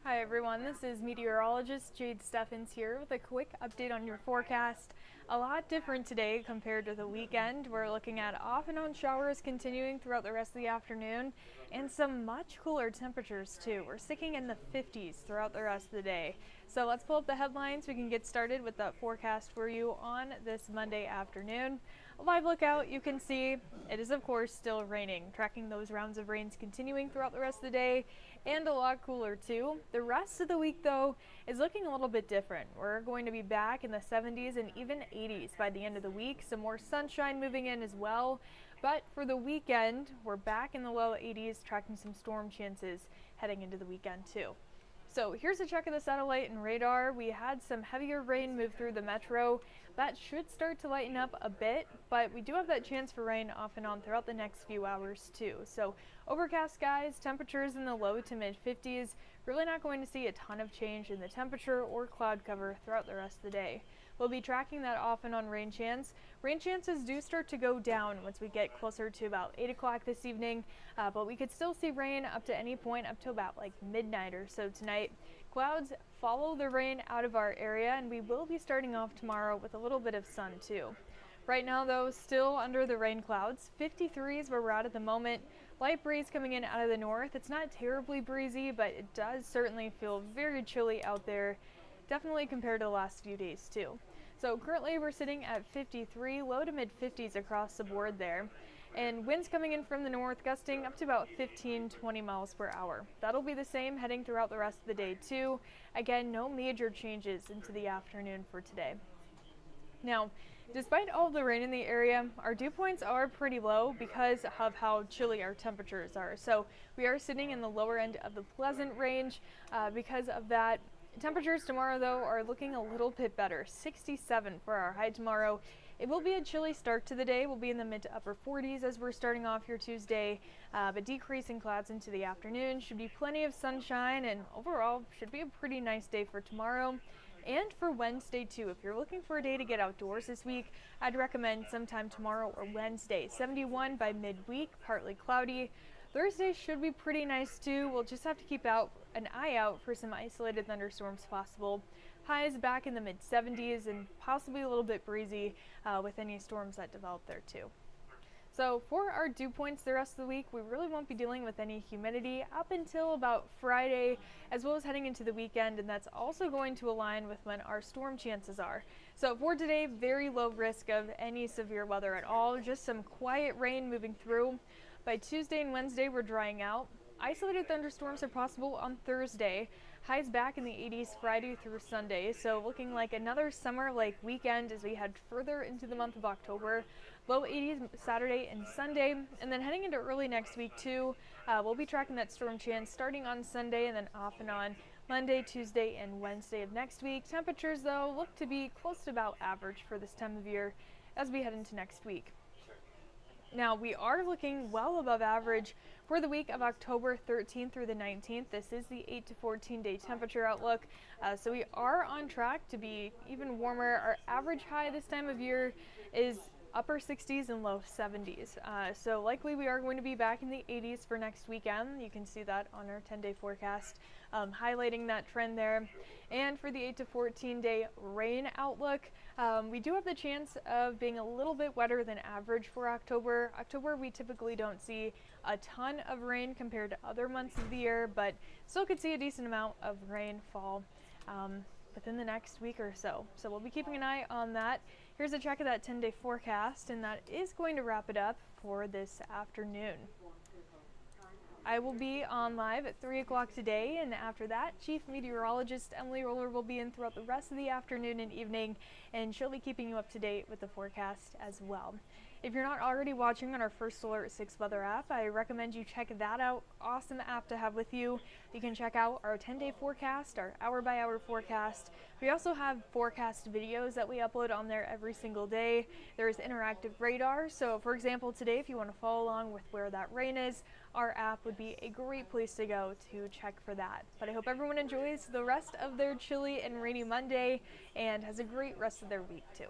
Hi everyone, this is meteorologist Jade'S here with a quick update on your forecast. A lot different today compared to the weekend. We're looking at off and on showers continuing throughout the rest of the afternoon and some much cooler temperatures too. We're sticking in the 50s throughout the rest of the day. So let's pull up the headlines. We can get started with the forecast for you on this Monday afternoon. A live lookout, you can see it is of course still raining, tracking those rounds of rains continuing throughout the rest of the day and a lot cooler too. The rest of the week though is looking a little bit different. We're going to be back in the 70s and even 80s by the end of the week. Some more sunshine moving in as well. But for the weekend, we're back in the low 80s, tracking some storm chances heading into the weekend too. So here's a check of the satellite and radar. We had some heavier rain move through the metro. That should start to lighten up a bit, but we do have that chance for rain off and on throughout the next few hours too. So overcast skies, temperatures in the low to mid 50s. Really not going to see a ton of change in the temperature or cloud cover throughout the rest of the day. We'll be tracking that off and on rain chance. Rain chances do start to go down once we get closer to about 8 o'clock this evening, but we could still see rain up to any point up to about like midnight or so tonight. Clouds follow the rain out of our area, and we will be starting off tomorrow with a little bit of sun too. Right now though, still under the rain clouds. 53 is where we're at the moment. Light breeze coming in out of the north. It's not terribly breezy, but it does certainly feel very chilly out there, definitely compared to the last few days too. So currently we're sitting at 53, low to mid 50s across the board there. And winds coming in from the north, gusting up to about 15-20 miles per hour. That'll be the same heading throughout the rest of the day too. Again, no major changes into the afternoon for today. Now, despite all the rain in the area, our dew points are pretty low because of how chilly our temperatures are. So we are sitting in the lower end of the pleasant range because of that. Temperatures tomorrow though are looking a little bit better. 67 for our high tomorrow. It will be a chilly start to the day. We'll be in the mid to upper 40s as we're starting off here Tuesday, but decreasing clouds into the afternoon. Should be plenty of sunshine, and overall should be a pretty nice day for tomorrow and for Wednesday too. If you're looking for a day to get outdoors this week, I'd recommend sometime tomorrow or Wednesday. 71 by midweek, partly cloudy. Thursday should be pretty nice too. We'll just have to keep an eye out for some isolated thunderstorms possible. Highs back in the mid 70s and possibly a little bit breezy with any storms that develop there too. So for our dew points the rest of the week, we really won't be dealing with any humidity up until about Friday, as well as heading into the weekend, and that's also going to align with when our storm chances are. So for today, very low risk of any severe weather at all, just some quiet rain moving through. By Tuesday and Wednesday, we're drying out. Isolated thunderstorms are possible on Thursday. Highs back in the 80s Friday through Sunday, so looking like another summer-like weekend as we head further into the month of October. Low 80s Saturday and Sunday, and then heading into early next week too. We'll be tracking that storm chance starting on Sunday and then off and on Monday, Tuesday, and Wednesday of next week. Temperatures though look to be close to about average for this time of year as we head into next week. Now, we are looking well above average for the week of October 13th through the 19th. This is the 8 to 14 day temperature outlook. So we are on track to be even warmer. Our average high this time of year is upper 60s and low 70s. So likely we are going to be back in the 80s for next weekend. You can see that on our 10-day forecast, highlighting that trend there. And for the 8 to 14 day rain outlook, we do have the chance of being a little bit wetter than average for October. October, we typically don't see a ton of rain compared to other months of the year, but still could see a decent amount of rainfall within the next week or so. So we'll be keeping an eye on that. Here's a check of that 10-day forecast, and that is going to wrap it up for this afternoon. I will be on live at 3 o'clock today, and after that, Chief Meteorologist Emily Roller will be in throughout the rest of the afternoon and evening, and she'll be keeping you up to date with the forecast as well. If you're not already watching on our First Alert 6 weather app, I recommend you check that out. Awesome app to have with you. You can check out our 10-day forecast, our hour-by-hour forecast. We also have forecast videos that we upload on there every single day. There's interactive radar, so for example today, if you want to follow along with where that rain is, our app would be a great place to go to check for that. But I hope everyone enjoys the rest of their chilly and rainy Monday and has a great rest of their week too.